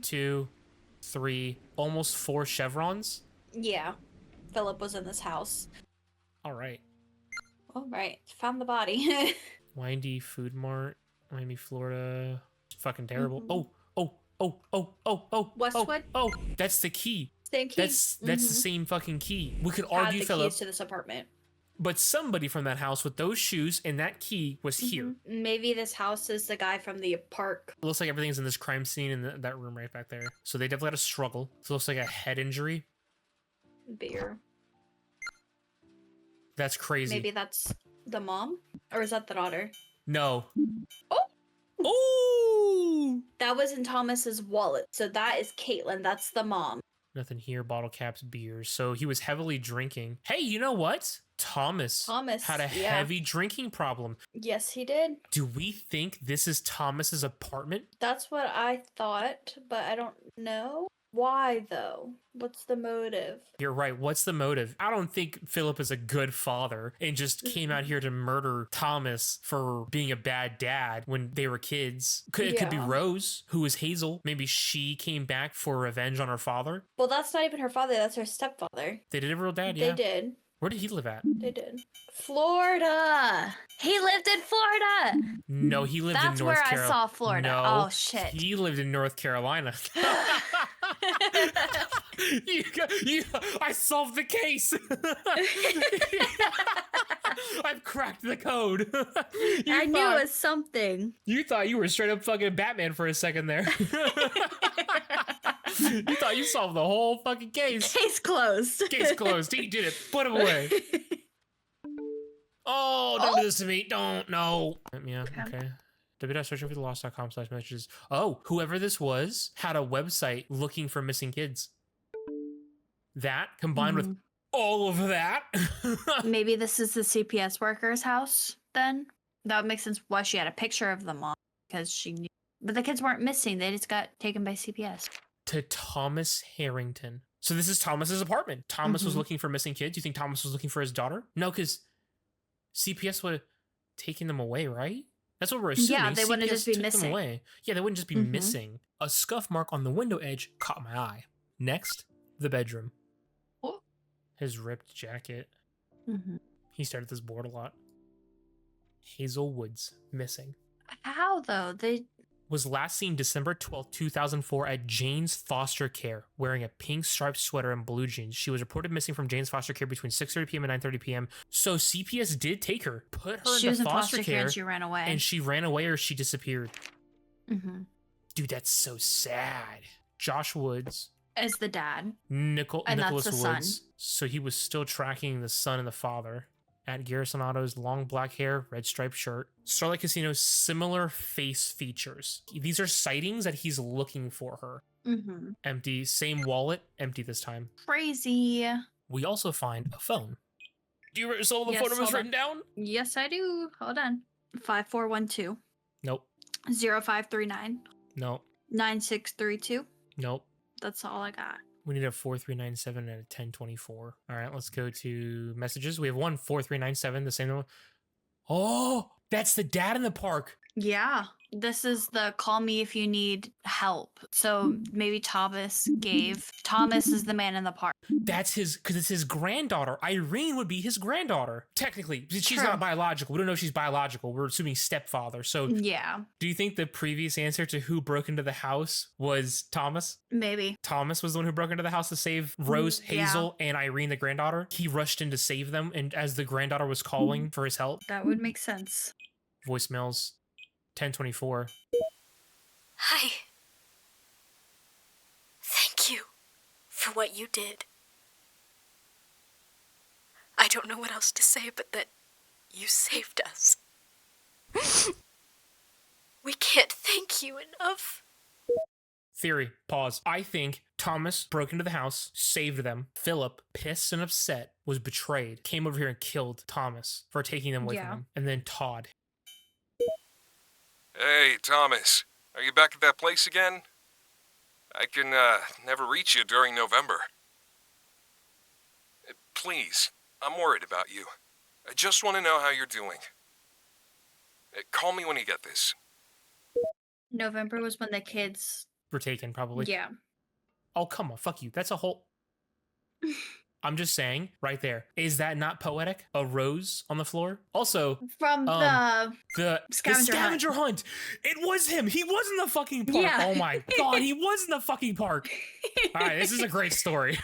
2, 3, almost 4 chevrons. Yeah. Philip was in this house. All right. All right. Found the body. Windy Food Mart, Miami, Florida. Fucking terrible. Oh. Westwood? Oh, that's the key. Same key. That's the same fucking key. We could Had argue, the Philip, keys to this apartment. but somebody from that house with those shoes and that key was here. Maybe this house is the guy from the park. It looks like everything's in this crime scene in that room right back there. So they definitely had a struggle. So it looks like a head injury. Beer. That's crazy. Maybe that's the mom? Or is that the daughter? No. Oh! Ooh! That was in Thomas's wallet. So that is Caitlin. That's the mom. Nothing here. Bottle caps, beers. So he was heavily drinking. Hey, you know what? Thomas had a heavy drinking problem. Yes, he did. Do we think this is Thomas's apartment? That's what I thought, but I don't know. Why, though? What's the motive? You're right. What's the motive? I don't think Philip is a good father and just came out here to murder Thomas for being a bad dad when they were kids. It could be Yeah. Rose, who was Hazel. Maybe she came back for revenge on her father. Well, that's not even her father. That's her stepfather. They did have a real dad, yeah. They did. Where did he live at? They did. Florida. He lived in Florida. No, he lived in That's North where Carolina. I saw Florida. No, Oh, shit. He lived in North Carolina. I solved the case. I've cracked the code. I knew it was something. You thought you were straight up fucking Batman for a second there. You thought you solved the whole fucking case. Case closed. Case closed. He did it. Put him away. Oh, don't do this to me. Don't. No. Yeah, okay. www.searchingforthelost.com/messages. Oh, whoever this was had a website looking for missing kids. That combined with all of that. Maybe this is the CPS worker's house then? That would make sense why she had a picture of the mom, because she knew. But the kids weren't missing. They just got taken by CPS. To Thomas Harrington. So this is Thomas's apartment. Thomas was looking for missing kids. You think Thomas was looking for his daughter? No, because CPS would have taken them away, right? That's what we're assuming. Yeah, they wouldn't just be took them missing. away. Yeah, they wouldn't just be missing. A scuff mark on the window edge caught my eye. Next, the bedroom. Oh. His ripped jacket. He stared at this board a lot. Hazel Woods, missing. How, though? They... Was last seen December 12, 2004 at Jane's foster care, wearing a pink striped sweater and blue jeans. She was reported missing from Jane's foster care between 6:30 p.m. and 9:30 p.m. So CPS did take her, put her She was into in foster care, and she ran away. and she ran away or she disappeared. Dude, that's so sad. Josh Woods. As the dad. And that's Nicholas the Woods. son. So he was still tracking the son and the father. At Garrison Autos, long black hair, red striped shirt. Starlight Casino, similar face features. These are sightings that he's looking for her. Empty, same wallet, empty this time. Crazy. We also find a phone. Do you remember some of the phone numbers written down? Yes, I do. Hold on. 5412. Nope. 0539. Nope. 9632. Nope. That's all I got. We need a 4397 and a 1024. All right, let's go to messages. We have one 4397, the same one. Oh, that's the dad in the park. Yeah. This is the call me if you need help. So maybe Thomas is the man in the park. That's his, because it's his granddaughter. Irene would be his granddaughter. Technically, she's not biological. We don't know if she's biological. We're assuming stepfather. So yeah. Do you think the previous answer to who broke into the house was Thomas? Maybe. Thomas was the one who broke into the house to save Rose, Hazel, and Irene, the granddaughter. He rushed in to save them, and as the granddaughter was calling for his help. That would make sense. Voicemails. 1024. Hi. Thank you for what you did. I don't know what else to say but that you saved us. We can't thank you enough. Theory. Pause. I think Thomas broke into the house, saved them. Philip, pissed and upset, was betrayed, came over here and killed Thomas for taking them away from him. And then Todd. Hey, Thomas. Are you back at that place again? I can, never reach you during November. Please, I'm worried about you. I just want to know how you're doing. Call me when you get this. November was when the kids Were taken, probably. Yeah. Oh, come on. Fuck you. That's a whole... I'm just saying, right there. Is that not poetic? A rose on the floor? Also, From the scavenger hunt. It was him. He was in the fucking park. Yeah. Oh my God. He was in the fucking park. All right. This is a great story.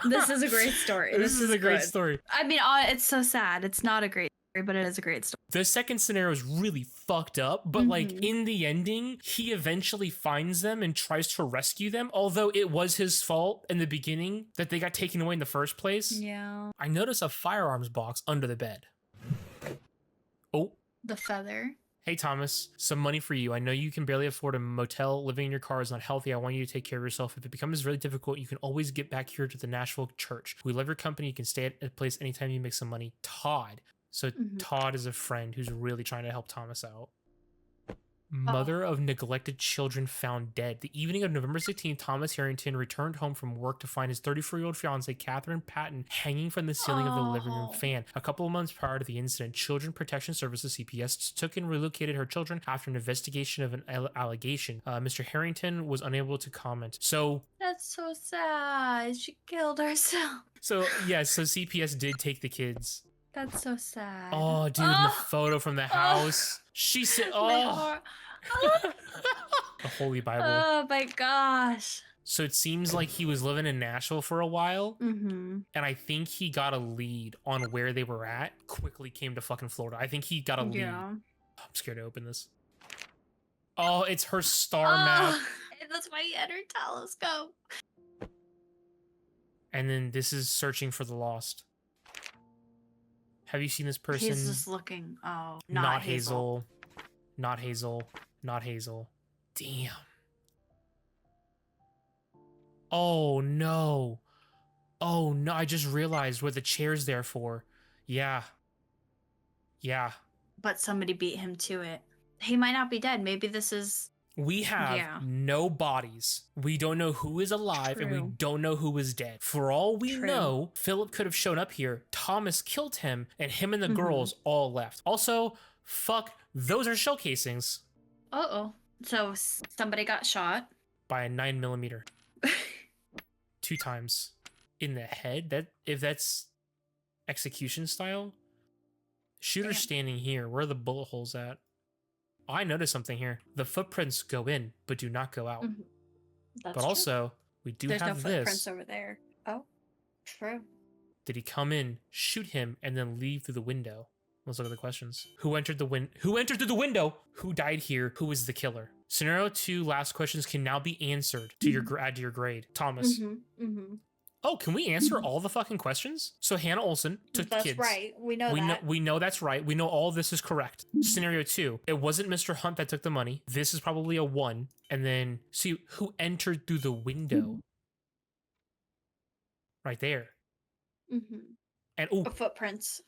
This is a great story. This is a great good. story. I mean, it's so sad. It's not a great story, but it is a great story. The second scenario is really fucked up, but like in the ending, he eventually finds them and tries to rescue them. Although it was his fault in the beginning that they got taken away in the first place. Yeah. I noticed a firearms box under the bed. Oh. The feather. Hey, Thomas, some money for you. I know you can barely afford a motel. Living in your car is not healthy. I want you to take care of yourself. If it becomes really difficult, you can always get back here to the Nashville church. We love your company. You can stay at a place anytime you make some money. Todd. So Todd is a friend who's really trying to help Thomas out. Mother of neglected children found dead. The evening of November 16th, Thomas Harrington returned home from work to find his 34-year-old fiancée, Catherine Patton, hanging from the ceiling of the living room fan. A couple of months prior to the incident, Children Protection Services, CPS, took and relocated her children after an investigation of an allegation. Mr. Harrington was unable to comment. So... That's so sad. She killed herself. So, yeah, so CPS did take the kids. That's so sad. Oh, dude, the photo from the house. She said, the Holy Bible. Oh my gosh. So it seems like he was living in Nashville for a while. And I think he got a lead on where they were at. Quickly came to fucking Florida. I think he got a lead. I'm scared to open this. Oh, it's her star map. That's why he had her telescope. And then this is searching for the lost. Have you seen this person? He's just looking. Oh, not Hazel. Not Hazel. Not Hazel. Damn. Oh, no. Oh, no. I just realized what the chair's there for. Yeah. Yeah. But somebody beat him to it. He might not be dead. Maybe this is... We have no bodies. We don't know who is alive and we don't know who is dead. For all we know, Philip could have shown up here. Thomas killed him and him and the girls all left. Also, fuck, those are shell casings. Uh-oh. So somebody got shot. By a 9mm. 2 times. In the head? If that's execution style? Shooter's standing here. Where are the bullet holes at? I noticed something here. The footprints go in, but do not go out. That's but also, we do There's have no footprints over there. Oh, true. Did he come in, shoot him, and then leave through the window? Let's look at the questions. Who entered Who entered through the window? Who died here? Who is the killer? Scenario 2 last questions can now be answered to your add to your grade. Thomas. Oh, can we answer all the fucking questions? So Hannah Olsen took the kids. That's right. We know that. We know that's right. We know all this is correct. Scenario 2. It wasn't Mr. Hunt that took the money. This is probably a 1. And then, see, who entered through the window? Right there. And, footprints.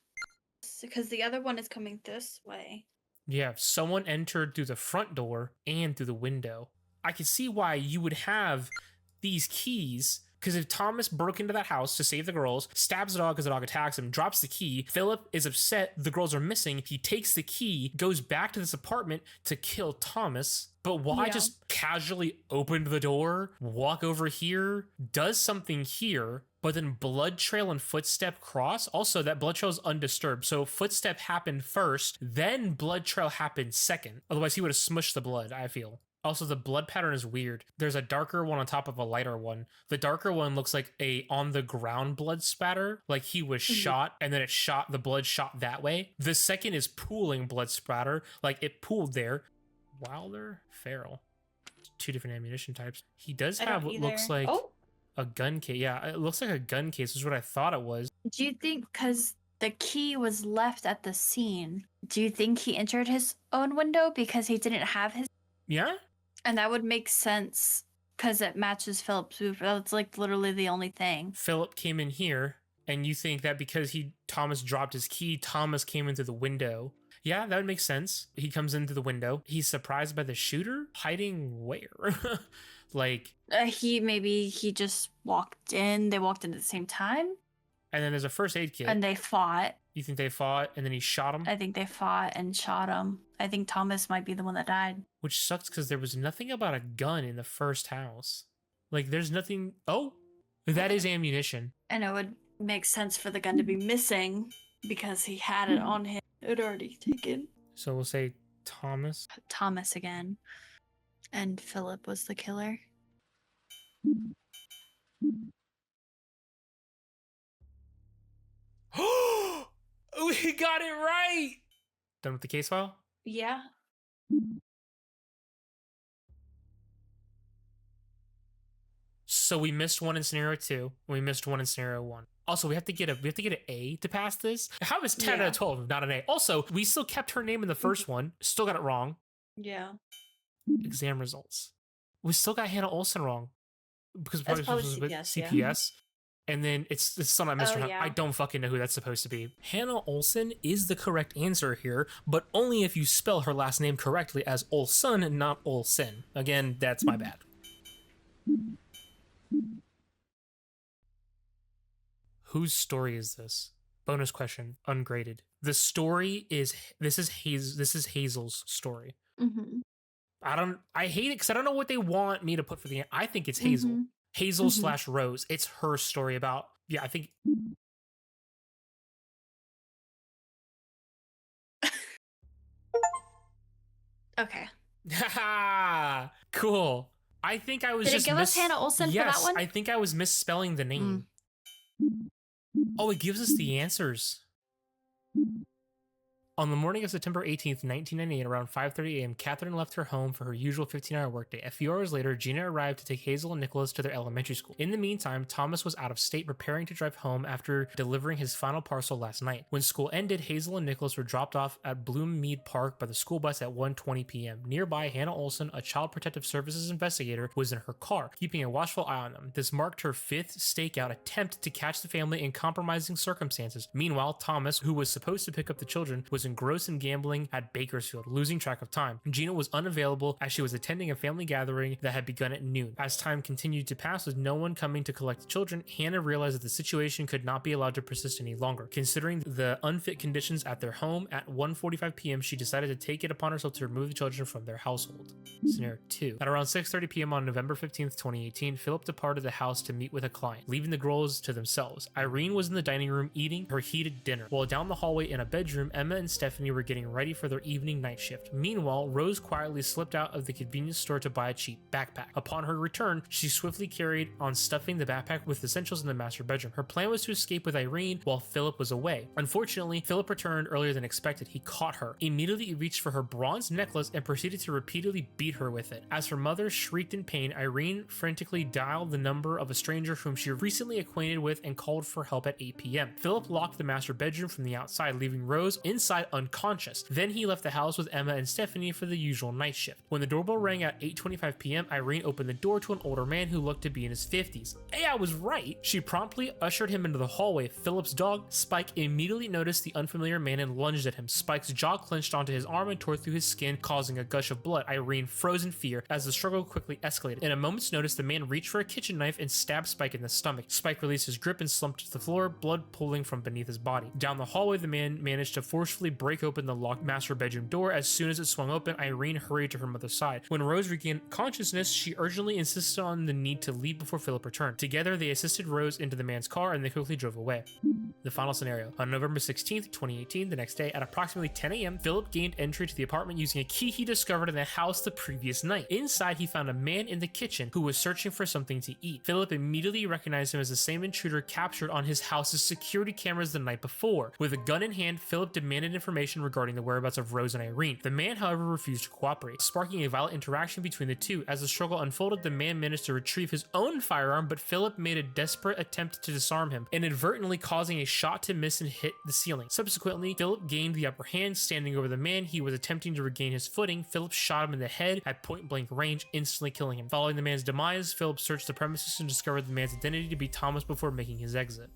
Because the other one is coming this way. Yeah, someone entered through the front door and through the window. I can see why you would have these keys. Because if Thomas broke into that house to save the girls, stabs the dog because the dog attacks him, drops the key, Philip is upset the girls are missing, he takes the key, goes back to this apartment to kill Thomas. But why just casually open the door, walk over here, does something here, but then blood trail and footstep cross? Also, that blood trail is undisturbed. So footstep happened first, then blood trail happened second. Otherwise, he would have smushed the blood, I feel. Also, the blood pattern is weird. There's a darker one on top of a lighter one. The darker one looks like a on the ground blood spatter, like he was shot and then the blood shot that way. The second is pooling blood spatter, like it pooled there. Wilder, Farrell. 2 different ammunition types. He does have what looks like a gun case. Yeah, it looks like a gun case is what I thought it was. Do you think, because the key was left at the scene, do you think he entered his own window because he didn't have his? Yeah? And that would make sense Because it matches Philip's roof. That's like literally the only thing. Philip came in here, and you think that because Thomas dropped his key, Thomas came into the window. Yeah, that would make sense. He comes into the window. He's surprised by the shooter. Hiding where? Like... He just walked in. They walked in at the same time. And then there's a first aid kit. And they fought. You think they fought, and then he shot him? I think they fought and shot him. I think Thomas might be the one that died. Which sucks because there was nothing about a gun in the first house. Like, there's nothing... Oh, that is ammunition. And it would make sense for the gun to be missing because he had it on him. It had already taken. So we'll say Thomas. Thomas again. And Philip was the killer. We got it right! Done with the case file? Yeah. So we missed one in scenario 2, and we missed one in scenario 1. Also, we have to get an A to pass this. How is 10 out of 12 not an A? Also, we still kept her name in the first one. Still got it wrong. Yeah. Exam results. We still got Hannah Olsen wrong. Because That's probably probably with CPS, CPS. And then it's something I missed. Oh, yeah. I don't fucking know who that's supposed to be. Hannah Olsen is the correct answer here, but only if you spell her last name correctly as Olsen and not Olsen. Again, that's my bad. Whose story is this? Bonus question, ungraded. The story is this is Hazel's story. Mm-hmm. I hate it because I don't know what they want me to put for the. I think it's Hazel. Mm-hmm. Hazel / Rose. It's her story about. Yeah, I think. Okay. Cool. I think I was Did just. it give us Hannah Olsen for that one? I think I was misspelling the name. Oh, it gives us the answers. On the morning of September 18th, 1998, around 5:30 a.m., Catherine left her home for her usual 15-hour workday. A few hours later, Gina arrived to take Hazel and Nicholas to their elementary school. In the meantime, Thomas was out of state preparing to drive home after delivering his final parcel last night. When school ended, Hazel and Nicholas were dropped off at Bloommead Park by the school bus at 1:20 p.m. Nearby, Hannah Olsen, a Child Protective Services investigator, was in her car, keeping a watchful eye on them. This marked her 5th stakeout attempt to catch the family in compromising circumstances. Meanwhile, Thomas, who was supposed to pick up the children, was engrossed in gambling at Bakersfield, losing track of time. Gina was unavailable as she was attending a family gathering that had begun at noon. As time continued to pass with no one coming to collect the children, Hannah realized that the situation could not be allowed to persist any longer. Considering the unfit conditions at their home, at 1:45 p.m. she decided to take it upon herself to remove the children from their household. Scenario 2. At around 6:30 p.m. on November 15th, 2018, Philip departed the house to meet with a client, leaving the girls to themselves. Irene was in the dining room eating her heated dinner, while down the hallway in a bedroom, Emma and Stephanie were getting ready for their evening night shift. Meanwhile, Rose quietly slipped out of the convenience store to buy a cheap backpack. Upon her return, she swiftly carried on stuffing the backpack with essentials in the master bedroom. Her plan was to escape with Irene while Philip was away. Unfortunately, Philip returned earlier than expected. He caught her, immediately reached for her bronze necklace, and proceeded to repeatedly beat her with it. As her mother shrieked in pain, Irene frantically dialed the number of a stranger whom she recently acquainted with and called for help at 8 p.m. Philip locked the master bedroom from the outside, leaving Rose inside unconscious. Then he left the house with Emma and Stephanie for the usual night shift. When the doorbell rang at 8:25 p.m., Irene opened the door to an older man who looked to be in his 50s. Hey, I was right! She promptly ushered him into the hallway. Philip's dog, Spike, immediately noticed the unfamiliar man and lunged at him. Spike's jaw clenched onto his arm and tore through his skin, causing a gush of blood. Irene froze in fear as the struggle quickly escalated. In a moment's notice, the man reached for a kitchen knife and stabbed Spike in the stomach. Spike released his grip and slumped to the floor, blood pooling from beneath his body. Down the hallway, the man managed to forcefully break open the locked master bedroom door. As soon as it swung open, Irene hurried to her mother's side. When Rose regained consciousness, she urgently insisted on the need to leave before Philip returned. Together, they assisted Rose into the man's car and they quickly drove away. The final scenario. On November 16th, 2018, the next day, at approximately 10 a.m., Philip gained entry to the apartment using a key he discovered in the house the previous night. Inside, he found a man in the kitchen who was searching for something to eat. Philip immediately recognized him as the same intruder captured on his house's security cameras the night before. With a gun in hand, Philip demanded information regarding the whereabouts of Rose and Irene. The man, however, refused to cooperate, sparking a violent interaction between the two. As the struggle unfolded, the man managed to retrieve his own firearm, but Philip made a desperate attempt to disarm him, inadvertently causing a shot to miss and hit the ceiling. Subsequently, Philip gained the upper hand, standing over the man. He was attempting to regain his footing. Philip shot him in the head at point-blank range, instantly killing him. Following the man's demise, Philip searched the premises and discovered the man's identity to be Thomas before making his exit.